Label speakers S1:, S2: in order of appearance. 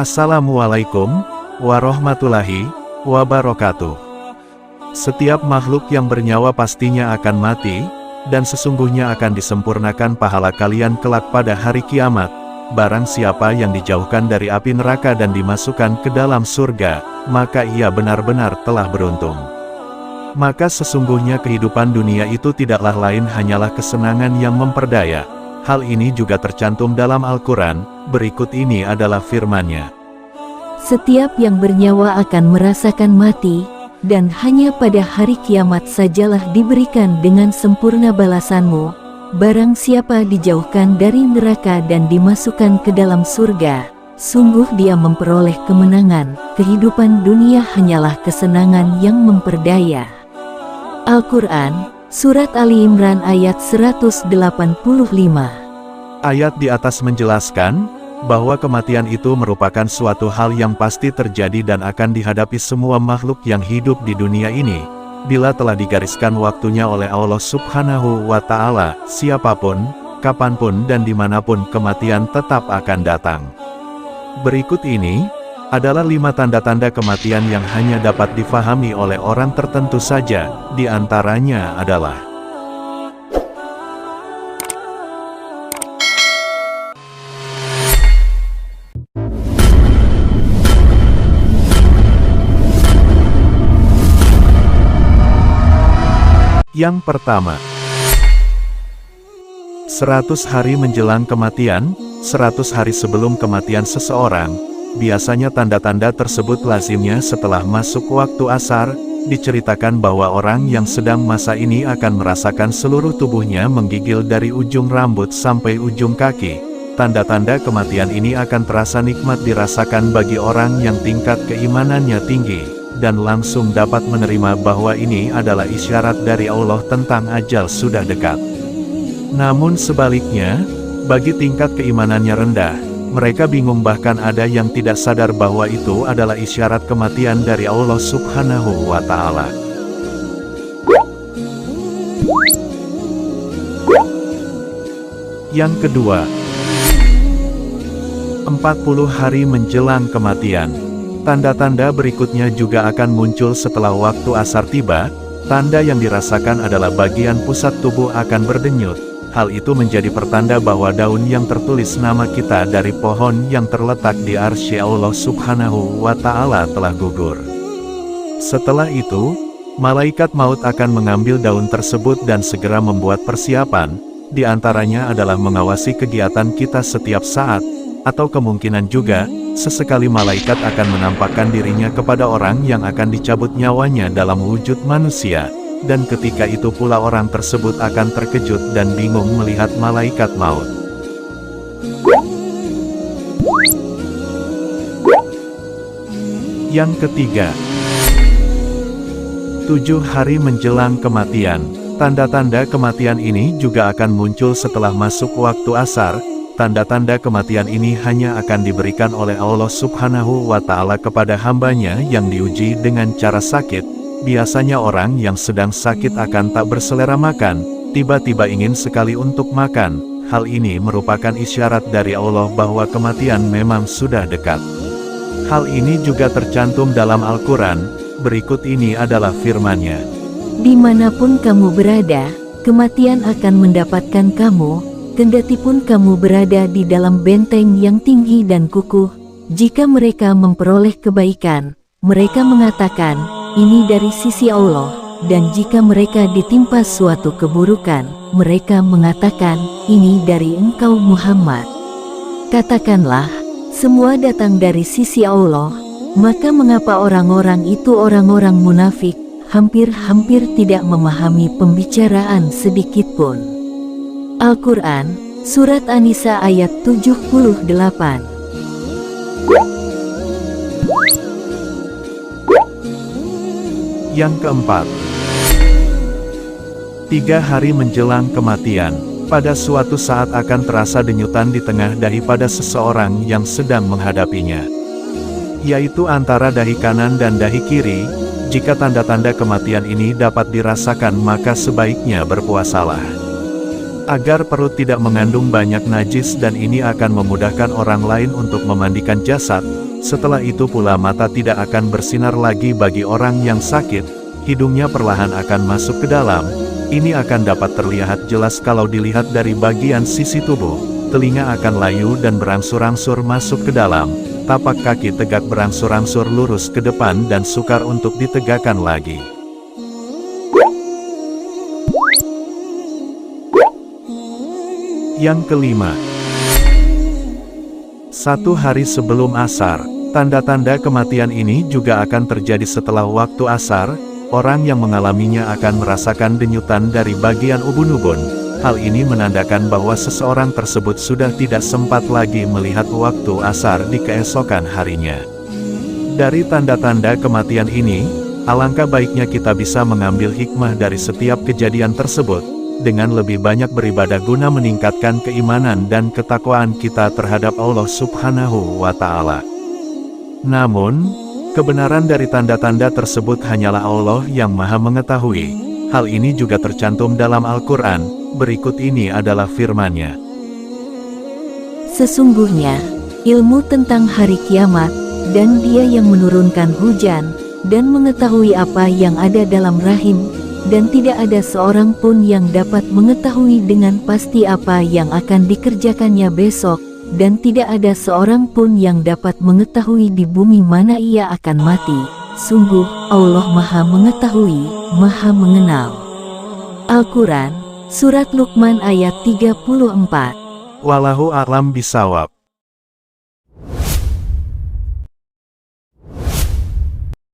S1: Assalamualaikum warahmatullahi wabarakatuh. Setiap makhluk yang bernyawa pastinya akan mati, dan sesungguhnya akan disempurnakan pahala kalian kelak pada hari kiamat. Barang siapa yang dijauhkan dari api neraka dan dimasukkan ke dalam surga, maka ia benar-benar telah beruntung. Maka sesungguhnya kehidupan dunia itu tidaklah lain hanyalah kesenangan yang memperdaya. Hal ini juga tercantum dalam Al-Quran, berikut ini adalah firman-Nya.
S2: Setiap yang bernyawa akan merasakan mati, dan hanya pada hari kiamat sajalah diberikan dengan sempurna balasanmu. Barang siapa dijauhkan dari neraka dan dimasukkan ke dalam surga, sungguh dia memperoleh kemenangan. Kehidupan dunia hanyalah kesenangan yang memperdaya. Al-Quran, Surat Ali Imran ayat 185.
S1: Ayat di atas menjelaskan bahwa kematian itu merupakan suatu hal yang pasti terjadi dan akan dihadapi semua makhluk yang hidup di dunia ini. Bila telah digariskan waktunya oleh Allah Subhanahu wa Ta'ala, siapapun, kapanpun dan dimanapun kematian tetap akan datang. Berikut ini adalah 5 tanda-tanda kematian yang hanya dapat difahami oleh orang tertentu saja. Di antaranya adalah: yang pertama, 100 hari menjelang kematian. 100 hari sebelum kematian seseorang, biasanya tanda-tanda tersebut lazimnya setelah masuk waktu asar. Diceritakan bahwa orang yang sedang masa ini akan merasakan seluruh tubuhnya menggigil dari ujung rambut sampai ujung kaki. Tanda-tanda kematian ini akan terasa nikmat dirasakan bagi orang yang tingkat keimanannya tinggi, dan langsung dapat menerima bahwa ini adalah isyarat dari Allah tentang ajal sudah dekat. Namun sebaliknya, bagi tingkat keimanannya rendah, mereka bingung, bahkan ada yang tidak sadar bahwa itu adalah isyarat kematian dari Allah Subhanahu wa Ta'ala. Yang kedua, 40 hari menjelang kematian. Tanda-tanda berikutnya juga akan muncul setelah waktu asar tiba. Tanda yang dirasakan adalah bagian pusat tubuh akan berdenyut. Hal itu menjadi pertanda bahwa daun yang tertulis nama kita dari pohon yang terletak di arsy Allah Subhanahu wa Ta'ala telah gugur. Setelah itu, malaikat maut akan mengambil daun tersebut dan segera membuat persiapan. Di antaranya adalah mengawasi kegiatan kita setiap saat, atau kemungkinan juga sesekali malaikat akan menampakkan dirinya kepada orang yang akan dicabut nyawanya dalam wujud manusia. Dan ketika itu pula orang tersebut akan terkejut dan bingung melihat malaikat maut. Yang ketiga, 7 hari menjelang kematian. Tanda-tanda kematian ini juga akan muncul setelah masuk waktu asar. Tanda-tanda kematian ini hanya akan diberikan oleh Allah Subhanahu wa Ta'ala kepada hambanya yang diuji dengan cara sakit. Biasanya orang yang sedang sakit akan tak berselera makan, tiba-tiba ingin sekali untuk makan. Hal ini merupakan isyarat dari Allah bahwa kematian memang sudah dekat. Hal ini juga tercantum dalam Al-Quran, berikut ini adalah firman-Nya.
S2: Dimanapun kamu berada, kematian akan mendapatkan kamu, kendatipun kamu berada di dalam benteng yang tinggi dan kukuh. Jika mereka memperoleh kebaikan, mereka mengatakan, ini dari sisi Allah, dan jika mereka ditimpa suatu keburukan, mereka mengatakan, ini dari engkau Muhammad. Katakanlah, semua datang dari sisi Allah. Maka mengapa orang-orang itu orang-orang munafik, hampir-hampir tidak memahami pembicaraan sedikitpun. Al-Quran, Surat An-Nisa ayat 78.
S1: Yang keempat, 3 hari menjelang kematian. Pada suatu saat akan terasa denyutan di tengah dahi pada seseorang yang sedang menghadapinya, yaitu antara dahi kanan dan dahi kiri. Jika tanda-tanda kematian ini dapat dirasakan, maka sebaiknya berpuasalah, agar perut tidak mengandung banyak najis, dan ini akan memudahkan orang lain untuk memandikan jasad. Setelah itu pula mata tidak akan bersinar lagi bagi orang yang sakit, hidungnya perlahan akan masuk ke dalam. Ini akan dapat terlihat jelas kalau dilihat dari bagian sisi tubuh. Telinga akan layu dan berangsur-angsur masuk ke dalam. Tapak kaki tegak berangsur-angsur lurus ke depan dan sukar untuk ditegakkan lagi. Yang kelima, 1 hari sebelum asar. Tanda-tanda kematian ini juga akan terjadi setelah waktu asar. Orang yang mengalaminya akan merasakan denyutan dari bagian ubun-ubun. Hal ini menandakan bahwa seseorang tersebut sudah tidak sempat lagi melihat waktu asar di keesokan harinya. Dari tanda-tanda kematian ini, alangkah baiknya kita bisa mengambil hikmah dari setiap kejadian tersebut, dengan lebih banyak beribadah guna meningkatkan keimanan dan ketakwaan kita terhadap Allah Subhanahu wa Ta'ala. Namun, kebenaran dari tanda-tanda tersebut hanyalah Allah yang Maha Mengetahui. Hal ini juga tercantum dalam Al-Quran. Berikut ini adalah firman-Nya.
S2: Sesungguhnya, ilmu tentang hari kiamat, dan Dia yang menurunkan hujan, dan mengetahui apa yang ada dalam rahim, dan tidak ada seorang pun yang dapat mengetahui dengan pasti apa yang akan dikerjakannya besok, dan tidak ada seorang pun yang dapat mengetahui di bumi mana ia akan mati. Sungguh, Allah Maha Mengetahui, Maha Mengenal. Al-Quran, Surat Luqman ayat 34.
S1: Wallahu a'lam bishawab.